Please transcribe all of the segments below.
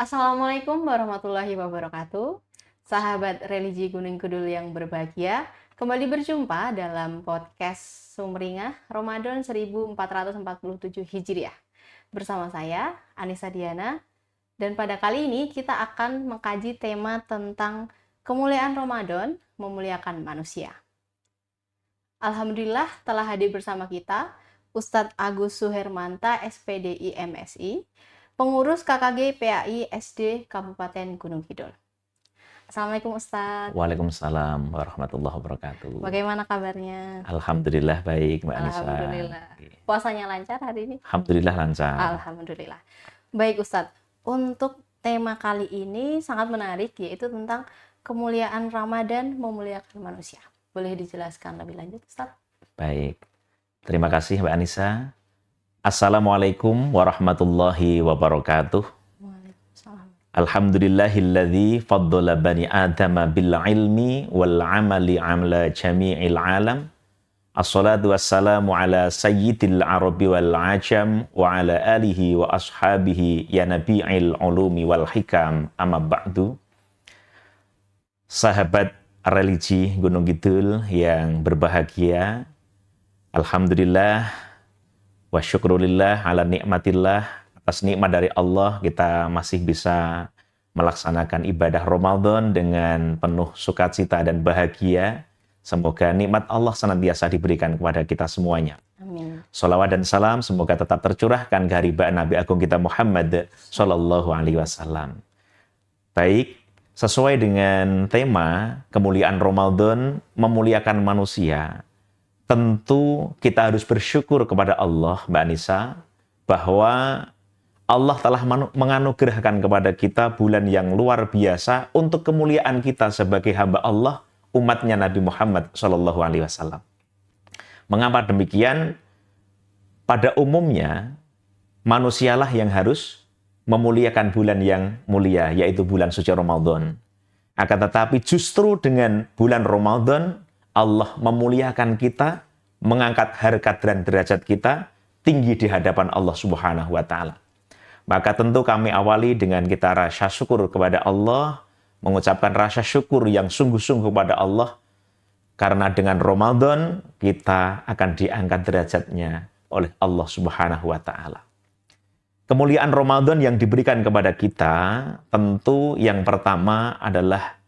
Assalamualaikum warahmatullahi wabarakatuh. Sahabat religi Gunung Kidul yang berbahagia, kembali berjumpa dalam podcast Sumringah Ramadan 1447 Hijriah. Bersama saya, Anissa Diana, dan pada kali ini kita akan mengkaji tema tentang kemuliaan Ramadan, memuliakan manusia. Alhamdulillah telah hadir bersama kita Ustadz Agus Suhermanta, SPDI MSI, pengurus KKG PAI SD Kabupaten Gunung Kidul. Assalamualaikum Ustadz. Waalaikumsalam warahmatullahi wabarakatuh. Bagaimana kabarnya? Alhamdulillah baik, Mbak Anissa. Alhamdulillah. Puasanya lancar hari ini? Alhamdulillah lancar. Alhamdulillah. Baik Ustadz, untuk tema kali ini sangat menarik, yaitu tentang kemuliaan Ramadan, memuliakan manusia. Boleh dijelaskan lebih lanjut Ustadz? Baik. Terima kasih Mbak Anissa. Assalamualaikum warahmatullahi wabarakatuh. Waalaikumsalam. Alhamdulillahilladzi faddala bani adama bil ilmi wal amali amla jami'il alam. Assalatu wassalamu ala sayyidil arabi wal ajam wa ala alihi wa ashabihi ya nabi'il ulumi wal hikam amma ba'du. Sahabat religi Gunung Kidul yang berbahagia, alhamdulillah wa syukrulillah ala nikmatillah, atas nikmat dari Allah kita masih bisa melaksanakan ibadah Ramadan dengan penuh sukacita dan bahagia. Semoga nikmat Allah senantiasa diberikan kepada kita semuanya. Amin. Sholawat dan salam semoga tetap tercurahkan ke haribaan Nabi Agung kita Muhammad Sallallahu Alaihi Wasallam. Baik, sesuai dengan tema kemuliaan Ramadan, memuliakan manusia, tentu kita harus bersyukur kepada Allah, Mbak Anissa, bahwa Allah telah menganugerahkan kepada kita bulan yang luar biasa untuk kemuliaan kita sebagai hamba Allah, umatnya Nabi Muhammad SAW. Mengapa demikian? Pada umumnya, manusialah yang harus memuliakan bulan yang mulia, yaitu bulan suci Ramadan. Akan tetapi justru dengan bulan Ramadan, Allah memuliakan kita, mengangkat harkat dan derajat kita tinggi di hadapan Allah Subhanahu wa Ta'ala. Maka tentu kami awali dengan kita rasa syukur kepada Allah, mengucapkan rasa syukur yang sungguh-sungguh kepada Allah, karena dengan Ramadan kita akan diangkat derajatnya oleh Allah Subhanahu wa Ta'ala. Kemuliaan Ramadan yang diberikan kepada kita, tentu yang pertama adalah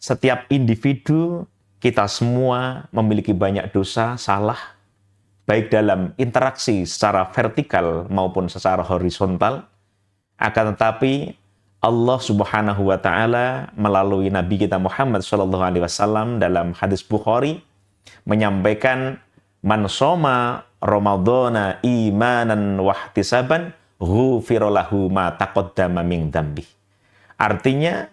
setiap individu, kita semua memiliki banyak dosa, salah, baik dalam interaksi secara vertikal maupun secara horizontal. Akan tetapi Allah Subhanahu wa Ta'ala melalui Nabi kita Muhammad SAW dalam hadis Bukhari menyampaikan, man shoma Ramadhana imanan wahtisaban ghufira lahu ma taqaddama min dzambi. Artinya,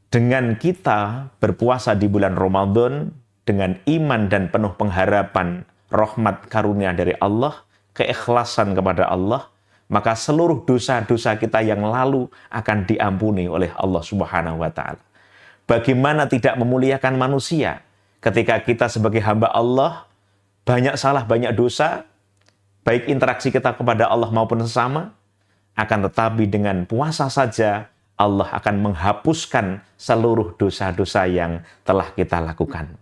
dengan kita berpuasa di bulan Ramadan dengan iman dan penuh pengharapan rahmat karunia dari Allah, keikhlasan kepada Allah, maka seluruh dosa-dosa kita yang lalu akan diampuni oleh Allah Subhanahu wa Ta'ala. Bagaimana tidak memuliakan manusia ketika kita sebagai hamba Allah banyak salah, banyak dosa, baik interaksi kita kepada Allah maupun sesama, akan tetapi dengan puasa saja Allah akan menghapuskan seluruh dosa-dosa yang telah kita lakukan.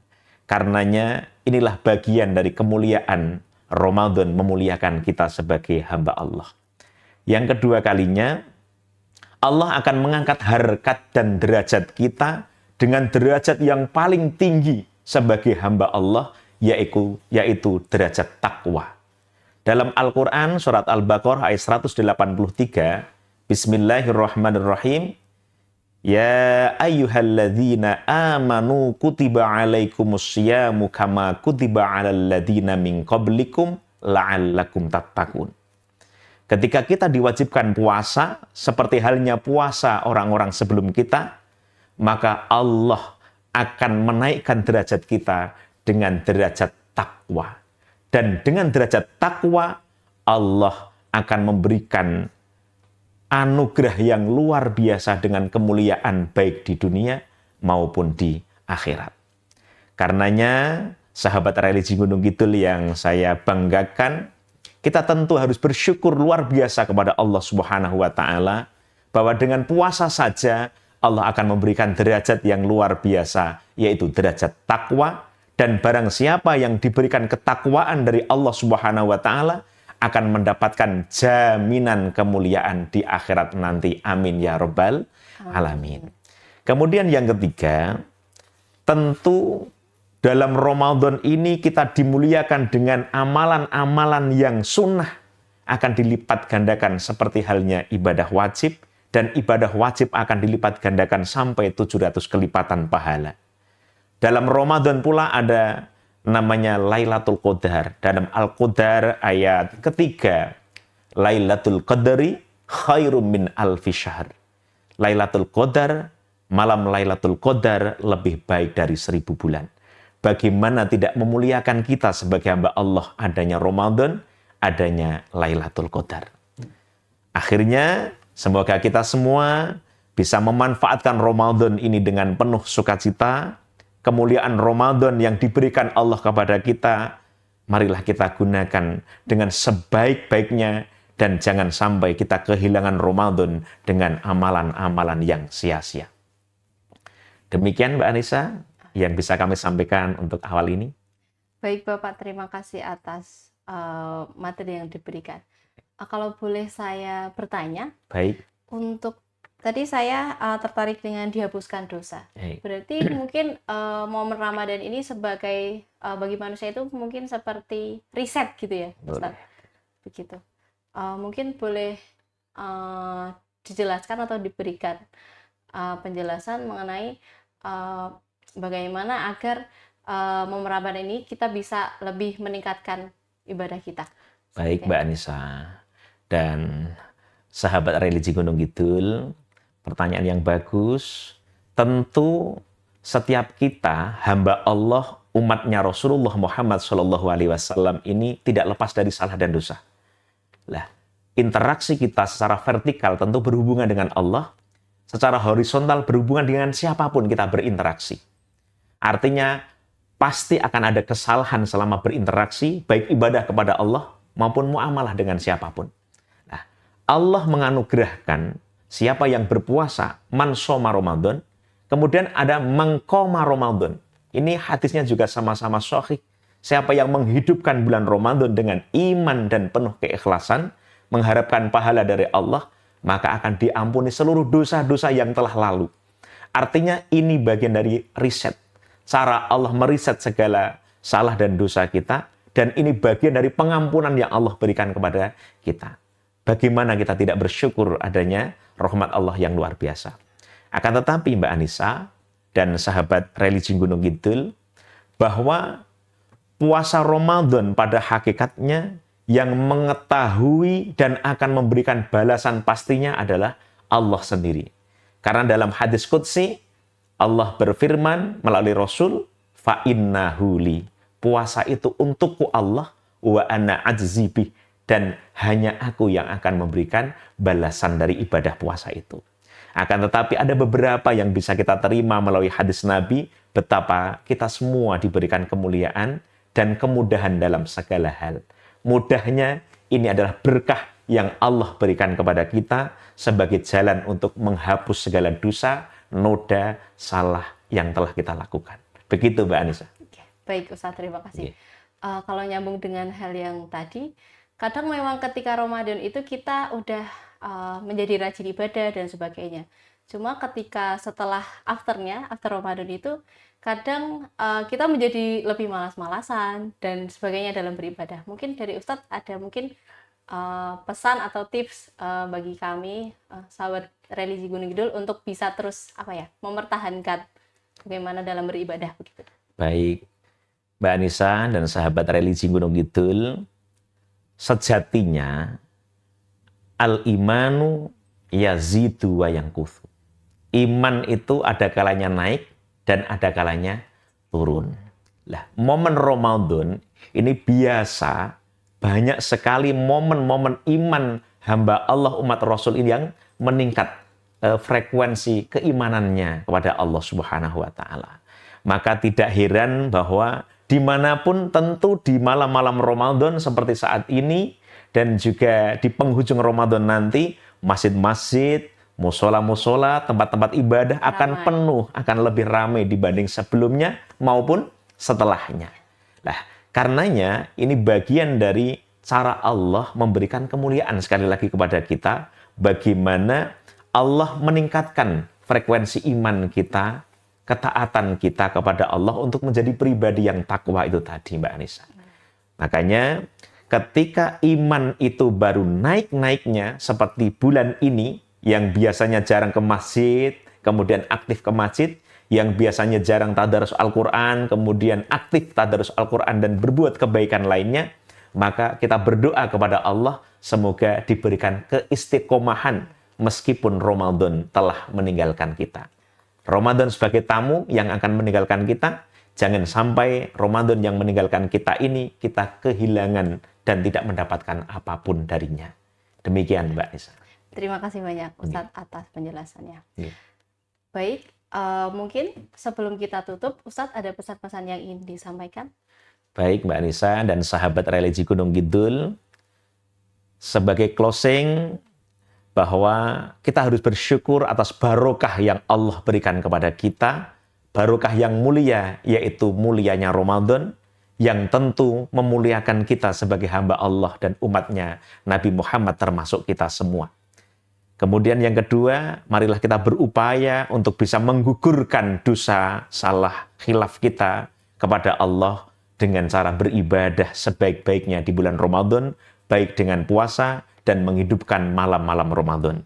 Karenanya inilah bagian dari kemuliaan Ramadan, memuliakan kita sebagai hamba Allah. Yang kedua kalinya, Allah akan mengangkat harkat dan derajat kita dengan derajat yang paling tinggi sebagai hamba Allah, yaitu derajat takwa. Dalam Al-Quran, surat Al-Baqarah ayat 183, Bismillahirrahmanirrahim. Ya ayyuhalladzina amanu kutiba alaikumusyamu kama kutiba alal ladzina min qablikum la'allakum tattaqun. Ketika kita diwajibkan puasa, seperti halnya puasa orang-orang sebelum kita, maka Allah akan menaikkan derajat kita dengan derajat takwa. Dan dengan derajat takwa, Allah akan memberikan anugerah yang luar biasa dengan kemuliaan baik di dunia maupun di akhirat. Karenanya, sahabat religi Gunung Kidul yang saya banggakan, kita tentu harus bersyukur luar biasa kepada Allah Subhanahu wa Ta'ala bahwa dengan puasa saja Allah akan memberikan derajat yang luar biasa, yaitu derajat takwa. Dan barang siapa yang diberikan ketakwaan dari Allah Subhanahu wa Ta'ala akan mendapatkan jaminan kemuliaan di akhirat nanti. Amin ya Rabbal alamin. Kemudian yang ketiga, tentu dalam Ramadan ini kita dimuliakan dengan amalan-amalan yang sunnah akan dilipat gandakan seperti halnya ibadah wajib, dan ibadah wajib akan dilipat gandakan sampai 700 kelipatan pahala. Dalam Ramadan pula ada namanya Lailatul Qadar. Dalam Al-Qadar ayat ketiga, Lailatul Qadari khairum min alfi syahr. Lailatul Qadar, malam Lailatul Qadar lebih baik dari 1000 bulan. Bagaimana tidak memuliakan kita sebagai hamba Allah adanya Ramadan, adanya Lailatul Qadar. Akhirnya, semoga kita semua bisa memanfaatkan Ramadan ini dengan penuh sukacita. Kemuliaan Ramadan yang diberikan Allah kepada kita, marilah kita gunakan dengan sebaik-baiknya dan jangan sampai kita kehilangan Ramadan dengan amalan-amalan yang sia-sia. Demikian Mbak Anissa yang bisa kami sampaikan untuk awal ini. Baik Bapak, terima kasih atas materi yang diberikan. Kalau boleh saya bertanya, Baik. untuk tadi saya tertarik dengan dihapuskan dosa. Berarti mungkin momen Ramadan ini sebagai bagi manusia itu mungkin seperti riset gitu ya, Ustaz. Begitu. Mungkin boleh dijelaskan atau diberikan penjelasan mengenai bagaimana agar momen Ramadan ini kita bisa lebih meningkatkan ibadah kita. Baik Mbak Anissa dan sahabat religi Gunung Kidul. Pertanyaan yang bagus. Tentu setiap kita, hamba Allah, umatnya Rasulullah Muhammad SAW ini tidak lepas dari salah dan dosa. Lah, interaksi kita secara vertikal tentu berhubungan dengan Allah, secara horizontal berhubungan dengan siapapun kita berinteraksi. Artinya, pasti akan ada kesalahan selama berinteraksi, baik ibadah kepada Allah maupun muamalah dengan siapapun. Nah, Allah menganugerahkan siapa yang berpuasa, man shoma Ramadan, kemudian ada mengqoma Ramadan. Ini hadisnya juga sama-sama sahih. Siapa yang menghidupkan bulan Ramadan dengan iman dan penuh keikhlasan, mengharapkan pahala dari Allah, maka akan diampuni seluruh dosa-dosa yang telah lalu. Artinya ini bagian dari riset. Cara Allah meriset segala salah dan dosa kita, dan ini bagian dari pengampunan yang Allah berikan kepada kita. Bagaimana kita tidak bersyukur adanya rahmat Allah yang luar biasa. Akan tetapi Mbak Anissa dan sahabat religi Gunung Kidul, bahwa puasa Ramadan pada hakikatnya yang mengetahui dan akan memberikan balasan pastinya adalah Allah sendiri. Karena dalam hadis qudsi, Allah berfirman melalui Rasul, fa innahu li. Puasa itu untukku Allah, wa ana ajzi bih. Dan hanya aku yang akan memberikan balasan dari ibadah puasa itu. Akan tetapi ada beberapa yang bisa kita terima melalui hadis Nabi, betapa kita semua diberikan kemuliaan dan kemudahan dalam segala hal. Mudahnya ini adalah berkah yang Allah berikan kepada kita sebagai jalan untuk menghapus segala dosa, noda, salah yang telah kita lakukan. Begitu Mbak Anissa. Baik Ustaz, terima kasih. Kalau nyambung dengan hal yang tadi, kadang memang ketika Ramadan itu kita udah menjadi rajin ibadah dan sebagainya. Cuma ketika setelah after Ramadan itu, kadang kita menjadi lebih malas-malasan dan sebagainya dalam beribadah. Mungkin dari Ustadz ada mungkin pesan atau tips bagi kami, sahabat religi Gunung Kidul, untuk bisa terus mempertahankan bagaimana dalam beribadah begitu. Baik, Mbak Anissa dan sahabat religi Gunung Kidul, sejatinya al-imanu yazidu wa yanquthu. Iman itu ada kalanya naik dan ada kalanya turun. Lah, momen Ramadan ini biasa banyak sekali momen-momen iman hamba Allah umat Rasul ini yang meningkat frekuensi keimanannya kepada Allah Subhanahu wa taala. Maka tidak heran bahwa dimanapun, tentu di malam-malam Ramadan seperti saat ini dan juga di penghujung Ramadan nanti, masjid-masjid, Musola-musola, tempat-tempat ibadah akan Ramai. penuh, akan lebih ramai dibanding sebelumnya maupun setelahnya. Nah, karenanya ini bagian dari cara Allah memberikan kemuliaan sekali lagi kepada kita, bagaimana Allah meningkatkan frekuensi iman kita, ketaatan kita kepada Allah untuk menjadi pribadi yang takwa itu tadi, Mbak Anissa. Makanya ketika iman itu baru naik-naiknya seperti bulan ini, yang biasanya jarang ke masjid, kemudian aktif ke masjid, yang biasanya jarang tadarus Al-Quran, kemudian aktif tadarus Al-Quran dan berbuat kebaikan lainnya, maka kita berdoa kepada Allah, semoga diberikan keistiqomahan meskipun Ramadan telah meninggalkan kita. Ramadan sebagai tamu yang akan meninggalkan kita, jangan sampai Ramadan yang meninggalkan kita ini, kita kehilangan dan tidak mendapatkan apapun darinya. Demikian, Mbak Nisa. Terima kasih banyak Ustadz atas penjelasannya. Iya. Baik, mungkin sebelum kita tutup, Ustadz ada pesan-pesan yang ingin disampaikan? Baik, Mbak Nisa dan sahabat religi Gunung Kidul, sebagai closing, bahwa kita harus bersyukur atas barokah yang Allah berikan kepada kita, barokah yang mulia, yaitu mulianya Ramadan, yang tentu memuliakan kita sebagai hamba Allah dan umatnya, Nabi Muhammad termasuk kita semua. Kemudian yang kedua, marilah kita berupaya untuk bisa menggugurkan dosa, salah, khilaf kita kepada Allah dengan cara beribadah sebaik-baiknya di bulan Ramadan, baik dengan puasa dan menghidupkan malam-malam Ramadan.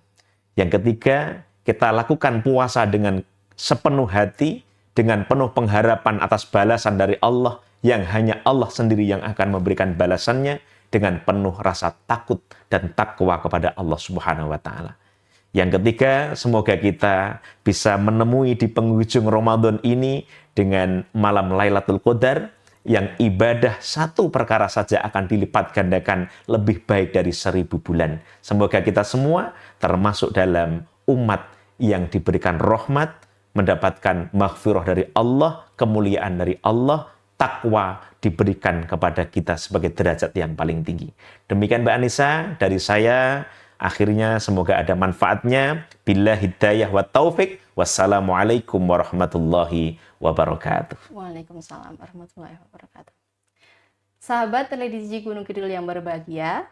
Yang ketiga, kita lakukan puasa dengan sepenuh hati, dengan penuh pengharapan atas balasan dari Allah, yang hanya Allah sendiri yang akan memberikan balasannya, dengan penuh rasa takut dan takwa kepada Allah Subhanahu wa Ta'ala. Yang ketiga, semoga kita bisa menemui di penghujung Ramadan ini dengan malam Lailatul Qadar, yang ibadah satu perkara saja akan dilipat gandakan lebih baik dari 1000 bulan. Semoga kita semua termasuk dalam umat yang diberikan rahmat, mendapatkan maghfirah dari Allah, kemuliaan dari Allah, takwa diberikan kepada kita sebagai derajat yang paling tinggi. Demikian Mbak Anissa dari saya. Akhirnya semoga ada manfaatnya. Billahi hidayah wa taufik. Wassalamualaikum warahmatullahi wabarakatuh. Waalaikumsalam warahmatullahi wabarakatuh. Sahabat televisi Gunung Kidul yang berbahagia,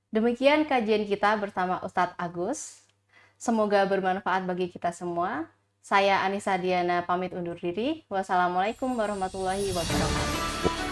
demikian kajian kita bersama Ustadz Agus. Semoga bermanfaat bagi kita semua. Saya Anissa Diana pamit undur diri. Wassalamualaikum warahmatullahi wabarakatuh.